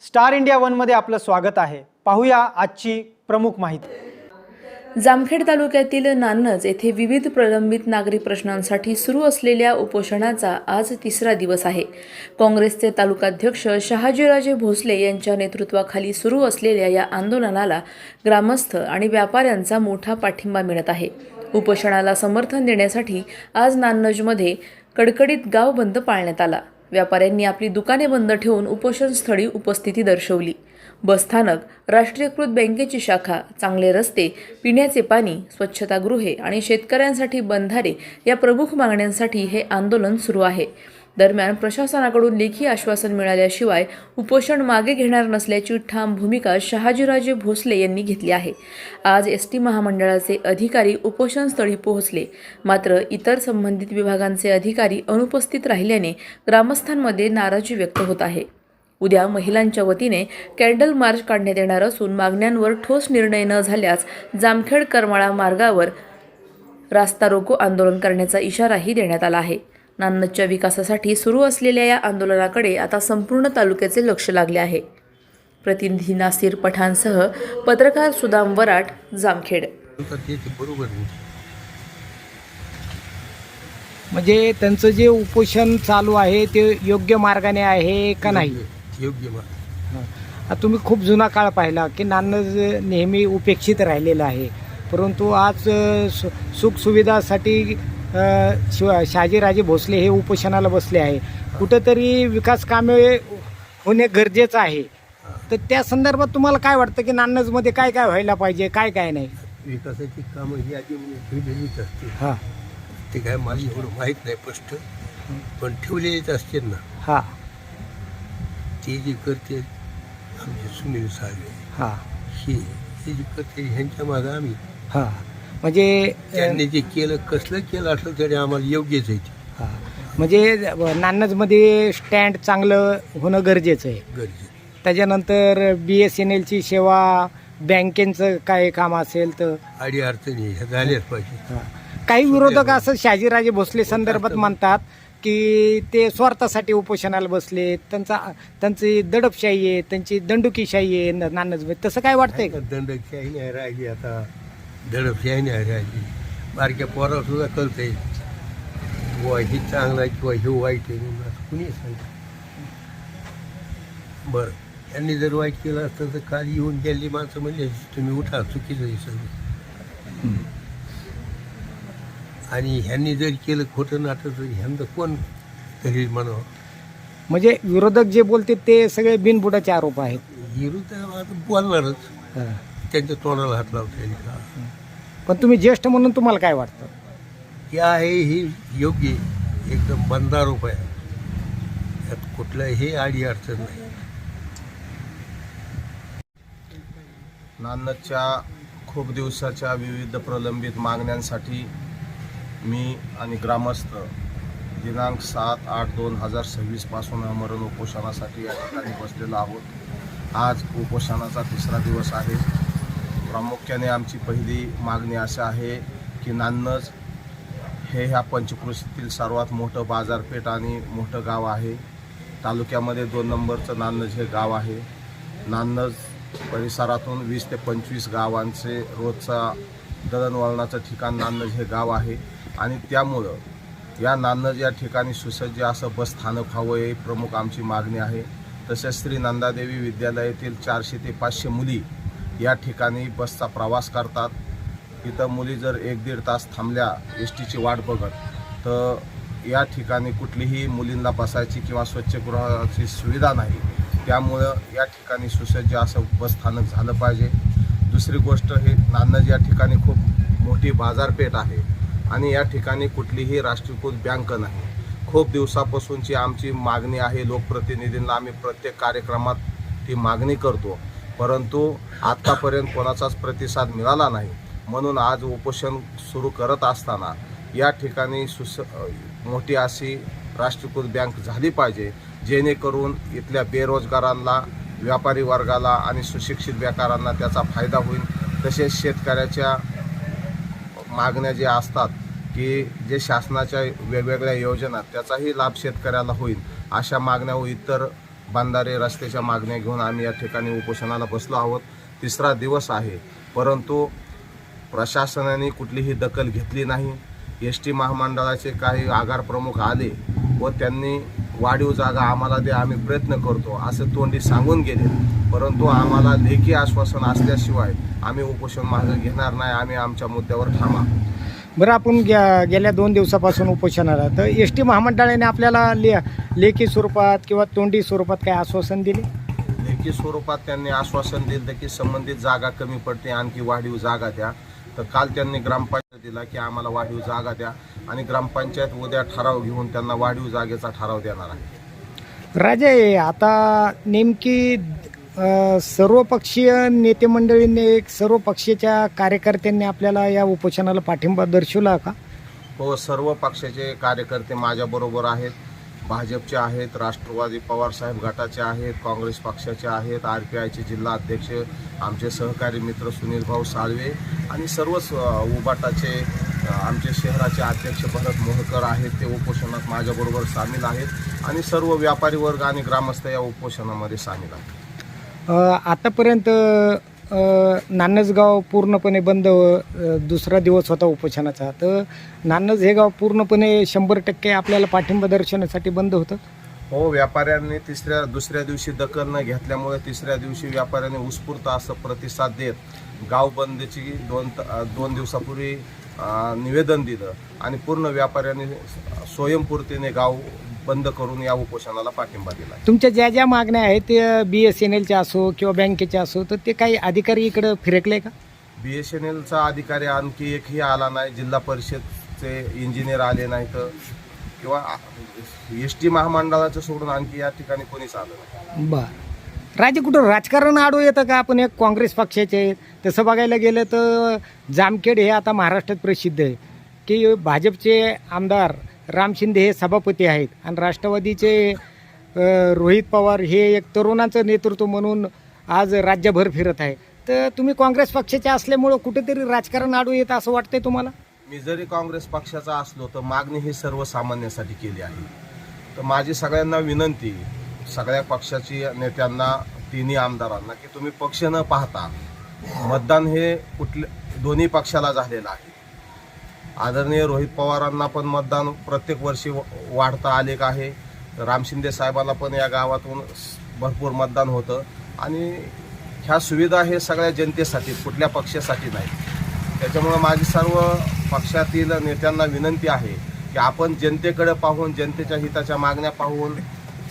Star India वनमध्ये आपलं स्वागत आहे। पाहूया आजची प्रमुख माहिती। जामखेड तालुक्यातील नान्नज येथे विविध प्रलंबित नागरी प्रश्नांसाठी सुरू असलेल्या उपोषणाचा आज तिसरा दिवस आहे। काँग्रेसचे तालुकाध्यक्ष शहाजीराजे भोसले यांच्या नेतृत्वाखाली सुरू असलेल्या या आंदोलनाला ग्रामस्थ आणि व्यापाऱ्यांचा मोठा पाठिंबा मिळत आहे। उपोषणाला समर्थन देण्यासाठी आज नान्नजमध्ये कडकडीत गाव बंद पाळण्यात आला। व्यापाऱ्यांनी आपली दुकाने बंद ठेवून उपोषणस्थळी उपस्थिती दर्शवली। बसस्थानक, राष्ट्रीयकृत बँकेची शाखा, चांगले रस्ते, पिण्याचे पाणी, स्वच्छतागृहे आणि शेतकऱ्यांसाठी बंधारे या प्रमुख मागण्यांसाठी हे आंदोलन सुरू आहे। दरम्यान प्रशासनाकडून लेखी आश्वासन मिळाल्याशिवाय उपोषण मागे घेणार नसल्याची ठाम भूमिका शहाजीराजे भोसले यांनी घेतली आहे। आज एसटी महामंडळाचे अधिकारी उपोषणस्थळी पोहोचले, मात्र इतर संबंधित विभागांचे अधिकारी अनुपस्थित राहिल्याने ग्रामस्थांमध्ये नाराजी व्यक्त होत आहे। उद्या महिलांच्या वतीने कॅन्डल मार्च काढण्यात येणार असून मागण्यांवर ठोस निर्णय न झाल्यास जामखेड करमाळा मार्गावर रास्ता रोको आंदोलन करण्याचा इशाराही देण्यात आला आहे। नान्नजच्या विकासासाठी सुरू असलेल्या या आंदोलनाकडे आता संपूर्ण तालुक्याचे लक्ष लागले आहे। प्रतिनिधी नासिर पठाणसह पत्रकार सुदाम वराट, जामखेड। म्हणजे त्यांचं जे उपोषण चालू आहे ते योग्य मार्गाने आहे का नाही? योग्य मार्ग। तुम्ही खूप जुना काळ पाहिला की नान्नज नेहमी उपेक्षित राहिलेलं आहे, परंतु आज सुखसुविधासाठी शहाजीराजे भोसले हे उपोषणाला बसले आहे। कुठंतरी विकास कामे होणे गरजेचं आहे, तर त्या संदर्भात तुम्हाला काय वाटतं की नान्नजमध्ये काय काय व्हायला पाहिजे, काय काय नाही? विकासाची कामं ही आधी ठेवलेलीच असते। हां, ते काय मला एवढं माहीत नाही स्पष्ट, पण ठेवलेलीच असते ना। हां ते जे करते आमचे सुनील साहेब, हां हे जे करते ह्यांच्या मागं आम्ही, हां म्हणजे त्यांनी जे केलं कसलं केलं असलं तरी आम्हाला योग्यच आहे ते। हां म्हणजे नान्नजमध्ये स्टँड चांगलं होणं गरजेचं आहे। गरजेचं त्याच्यानंतर BSNLची सेवा, बँकेचं काय काम असेल तर अडी अडचणी ह्या झाल्याच पाहिजे। काही विरोधक असं शहाजीराजे भोसले संदर्भात म्हणतात की ते स्वार्थासाठी उपोषणाला बसले, त्यांची दडपशाही आहे, त्यांची दंडुकीशाही आहे नान्नजमध्ये, तसं काय वाटतंय का? दंडशाही नाही राहिली, आता दडपशाही नाही राहिली। बारक्या पोरावर सुद्धा कळतंय वा हे चांगलं आहे किंवा हे वाईट आहे म्हणून असं कुणी सांगतं। बरं, यांनी जर वाईट केलं असतं तर काल येऊन गेली माणसं म्हणजे तुम्ही उठा, चुकीचं आहे सगळं। आणि ह्यांनी जर केलं खोटं नाटक तर ह्यांचं कोण तरी म्हणावं? म्हणजे विरोधक जे बोलते ते सगळे बिनबुडाचे आरोप आहेत। विरुद्ध आता बोलणारच, हां. त्यांच्या तोंडाला हात लावता येईल का? पण तुम्ही ज्येष्ठ म्हणून तुम्हाला काय वाटतं? हे आहे ही योग्य एकदम बंद आरोप आहे, यात कुठलंही आडी अडचण नाही। नान्नजच्या खूप दिवसाच्या विविध प्रलंबित मागण्यांसाठी मी आणि ग्रामस्थ दिनांक 7/8/2026 पासून आमरण उपोषणासाठी या ठिकाणी बसलेलो आहोत। आज उपोषणाचा तिसरा दिवस आहे। प्रामुख्याने आमची पहिली मागणी अशी आहे की नान्नज हे ह्या पंचक्रोशीतील सर्वात मोठं बाजारपेठ आणि मोठं गाव आहे। तालुक्यामध्ये 2 नंबरचं नान्नज हे गाव आहे। नान्नज परिसरातून 20 ते 25 गावांचे रोजचा दळणवळणाचं ठिकाण नान्नज हे गाव आहे आणि त्यामुळं या नान्नज या ठिकाणी सुसज्ज असं बसस्थानक व्हावं ही प्रमुख आमची मागणी आहे। तसेच श्री नंदादेवी विद्यालयातील 400 ते 500 मुली या ठिकाणी बसचा प्रवास करतात। इथं मुली जर 1-1.5 तास थांबल्या एसटीची वाट बघत, तर या ठिकाणी कुठलीही मुलींना बसायची किंवा स्वच्छगृहाची सुविधा नाही। त्यामुळं या ठिकाणी सुसज्ज असं बसस्थानक झालं पाहिजे। दुसरी गोष्ट, हे नान्नज या ठिकाणी खूप मोठी बाजारपेठ आहे आणि या ठिकाणी कुठलीही राष्ट्रीयकृत बँक नाही। खूप दिवसापासूनची आमची मागणी आहे, लोकप्रतिनिधींना आम्ही प्रत्येक कार्यक्रमात ती मागणी करतो, परंतु आत्तापर्यंत कोणाचाच प्रतिसाद मिळाला नाही। म्हणून आज उपोषण सुरू करत असताना या ठिकाणी मोठी अशी राष्ट्रीयकृत बँक झाली पाहिजे, जेणेकरून इथल्या बेरोजगारांना, व्यापारी वर्गाला आणि सुशिक्षित बेकारांना त्याचा फायदा होईल। तसेच शेतकऱ्याच्या मागण्या ज्या असतात की जे शासनाच्या वेगवेगळ्या योजना त्याचाही लाभ शेतकऱ्याला होईल, अशा मागण्या व इतर बांधारे रस्त्याच्या मागण्या घेऊन आम्ही या ठिकाणी उपोषणाला बसलो आहोत. तिसरा दिवस आहे, परंतु प्रशासनाने कुठलीही दखल घेतली नाही. एस.टी. महामंडळाचे काही आगार प्रमुख आले व त्यांनी वाढीव जागा आम्हाला दे, आम्ही प्रयत्न करतो असं तोंडी सांगून गेले, परंतु आम्हाला लेखी आश्वासन असल्याशिवाय आम्ही उपोषण मागे घेणार नाही. आम्ही आमच्या मुद्द्यावर ठाम आहोत. बरं, आपण गेल्या 2 दिवसापासून उपोषणाला, तर एस.टी. महामंडळाने आपल्याला लेखी स्वरूपात किंवा तोंडी स्वरूपात काय आश्वासन दिले? लेखी स्वरूपात त्यांनी आश्वासन दिलं की संबंधित जागा कमी पडते, आणखी वाढीव जागा द्या. तर काल त्यांनी ग्रामपंचायत दिला की आम्हाला वाढीव जागा द्या आणि ग्रामपंचायत उद्या ठराव घेऊन त्यांना वाढीव जागेचा ठराव देणार आहे. राजे, आता नेमकी सर्वपक्षीय नेते मंडळींनी, सर्व पक्षाच्या कार्यकर्त्यांनी आपल्याला या उपोषणाला पाठिंबा दर्शवला का? हो, सर्व पक्षाचे कार्यकर्ते माझ्याबरोबर आहेत. भाजपचे आहेत, राष्ट्रवादी पवारसाहेब गटाचे आहेत, काँग्रेस पक्षाचे आहेत, RPIचे जिल्हा अध्यक्ष, आमचे सहकारी मित्र सुनील भाऊ साळवे आणि सर्वच उबाटाचे आमचे शहराचे अध्यक्ष भरत मोहकर आहेत. ते उपोषणात माझ्याबरोबर सामील आहेत आणि सर्व व्यापारी वर्ग आणि ग्रामस्थ या उपोषणामध्ये सामील आहेत. आतापर्यंत नान्नज पूर्णपणे बंद, दुसरा दिवस होता उपोषणाचा, तर नान्नज हे गाव पूर्णपणे 100% आपल्याला पाठिंबा दर्शवण्यासाठी बंद होतं? हो, व्यापाऱ्यांनी दुसऱ्या दिवशी दखल न घेतल्यामुळे तिसऱ्या दिवशी व्यापाऱ्यांनी उत्स्फूर्त असं प्रतिसाद देत गाव बंदची 2 दिवसापूर्वी निवेदन दिलं आणि पूर्ण व्यापाऱ्यांनी स्वयंपूर्तीने गाव बंद करून या उपोषणाला पाठिंबा दिला. तुमच्या ज्या मागण्या आहेत ते BSNLच्या असो किंवा बँकेच्या असो, तर ते काही अधिकारी इकडं फिरकले का? BSNLचा अधिकारी आणखी एकही आला नाही, जिल्हा परिषदचे इंजिनियर आले नाहीत किंवा एस.टी. महामंडळाचं सोडून आणखी या ठिकाणी कोणीच आलं नाही. बरं, राजे, कुठं राजकारण आडू येतं का? आपण एक काँग्रेस पक्षाचे आहेत, तसं बघायला गेलं तर जामखेड हे आता महाराष्ट्रात प्रसिद्ध आहे की भाजपचे आमदार राम शिंदे हे सभापती आहेत आणि राष्ट्रवादीचे रोहित पवार हे एक तरुणाचं नेतृत्व म्हणून आज राज्यभर फिरत आहे. तर तुम्ही काँग्रेस पक्षाचे असल्यामुळं कुठेतरी राजकारण आडू येतं असं वाटतंय तुम्हाला? मी जरी काँग्रेस पक्षाचा असलो तर मागणी ही सर्वसामान्यांसाठी केली आहे. तर माझी सगळ्यांना विनंती, सगळ्या पक्षाची नेत्यांना, तिन्ही आमदारांना, की तुम्ही पक्ष न पाहता मतदान हे दोन्ही पक्षाला झालेलं आहे. आदरणीय रोहित पवारांना पण मतदान प्रत्येक वर्षी वाढता आलेलं आहे. राम शिंदे साहेबांना पण या गावातून भरपूर मतदान होतं आणि ह्या सुविधा हे सगळ्या जनतेसाठी, कुठल्या पक्षासाठी नाही. त्याच्यामुळं माझी सर्व पक्षातील नेत्यांना विनंती आहे की आपण जनतेकडे पाहून, जनतेच्या हिताच्या मागण्या पाहून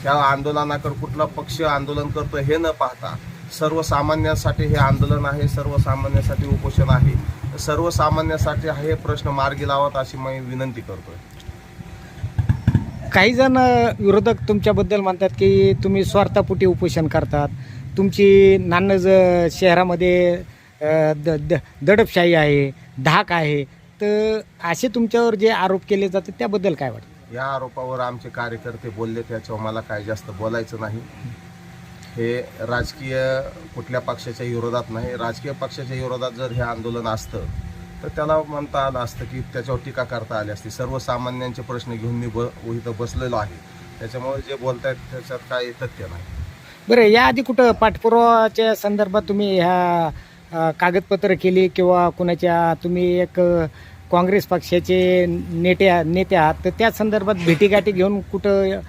त्या आंदोलनाकडे कुठला पक्ष आंदोलन करतो हे न पाहता सर्वसामान्यांसाठी हे आंदोलन आहे, सर्वसामान्यांसाठी उपोषण आहे, सर्वसामान्यांसाठी हे प्रश्न मार्गी लावत अशी मी विनंती करतोय. काही जण विरोधक तुमच्याबद्दल म्हणतात की तुम्ही स्वार्थापोटी उपोषण करतात, तुमची नान्नज शहरामध्ये दडपशाही आहे, धाक आहे, तर असे तुमच्यावर जे आरोप केले जातात त्याबद्दल काय वाटतं? या आरोपावर आमचे कार्यकर्ते बोलले, त्याच्यावर मला काय जास्त बोलायचं नाही. हे राजकीय कुठल्या पक्षाच्या विरोधात नाही. राजकीय पक्षाच्या विरोधात जर हे आंदोलन असतं तर त्याला म्हणता आलं असतं की त्याच्यावर टीका करता आली असती. सर्वसामान्यांचे प्रश्न घेऊन मी इथं बसलेलो आहे, त्याच्यामुळे जे बोलतायत त्याच्यात काही तथ्य नाही. बरं, याआधी कुठं पाठपुरावाच्या संदर्भात तुम्ही ह्या कागदपत्र केली किंवा कुणाच्या, तुम्ही एक काँग्रेस पक्षाचे नेते आहात, तर त्या संदर्भात भेटीगाठी घेऊन कुठं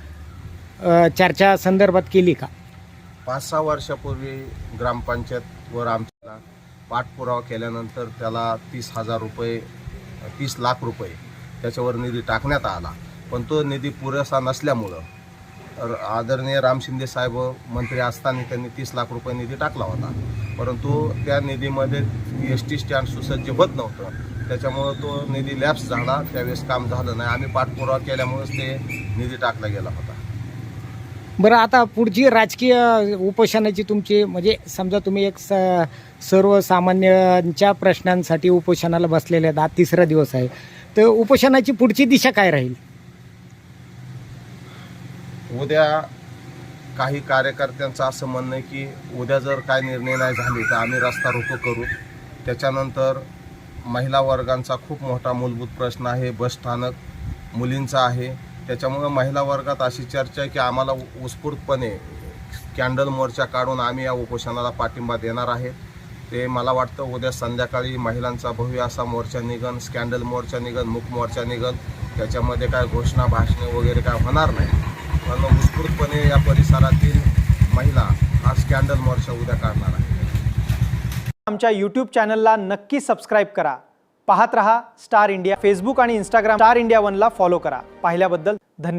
चर्चा संदर्भात केली का? 5-6 वर्षापूर्वी ग्रामपंचायतवर आमच्याला पाठपुरावा केल्यानंतर त्याला 30 लाख रुपये त्याच्यावर निधी टाकण्यात आला, पण तो निधी पुरेसा नसल्यामुळं आदरणीय राम शिंदे साहेब मंत्री असताना त्यांनी 30 लाख रुपये निधी टाकला होता, परंतु त्या निधीमध्ये ST स्टँड सुसज्ज होत नव्हतं, त्याच्यामुळं तो निधी लॅप्स झाला, त्यावेळेस काम झालं नाही. आम्ही पाठपुरावा केल्यामुळेच ते निधी टाकला गेला होता. बरं, आता पुढची राजकीय उपोषणाची तुमची, म्हणजे समजा तुम्ही एक सर्वसामान्यांच्या प्रश्नांसाठी उपोषणाला बसलेले आहेत, आज 3रा दिवस आहे, तर उपोषणाची पुढची दिशा काय राहील? उद्या काही कार्यकर्त्यांचं असं म्हणणं आहे की उद्या जर काय निर्णय नाही झाले तर आम्ही रस्ता रोको करू. त्याच्यानंतर महिला वर्गांचा खूप मोठा मूलभूत प्रश्न आहे, बसस्थानक मुलींचा आहे. त्याच्यामुळं महिला वर्गात अशी चर्चा आहे की आम्हाला उत्स्फूर्तपणे कॅन्डल मोर्चा काढून आम्ही या उपोषणाला पाठिंबा देणार आहे. ते मला वाटतं उद्या संध्याकाळी महिलांचा भव्य असा मोर्चा निघन, स्कॅन्डल मोर्चा निघन, मूक मोर्चा निघन. त्याच्यामध्ये काय घोषणा भाषणे वगैरे काय होणार नाही, पण उत्स्फूर्तपणे या परिसरातील महिला हा स्कॅन्डल मोर्चा उद्या काढणार आहे. आमच्या यूट्यूब चॅनलला नक्की सबस्क्राईब करा. पाहत रहा स्टार इंडिया. फेसबुक आणि इंस्टाग्राम स्टार इंडिया 1ला फॉलो करा. पाहिल्याबद्दल धन्यवाद.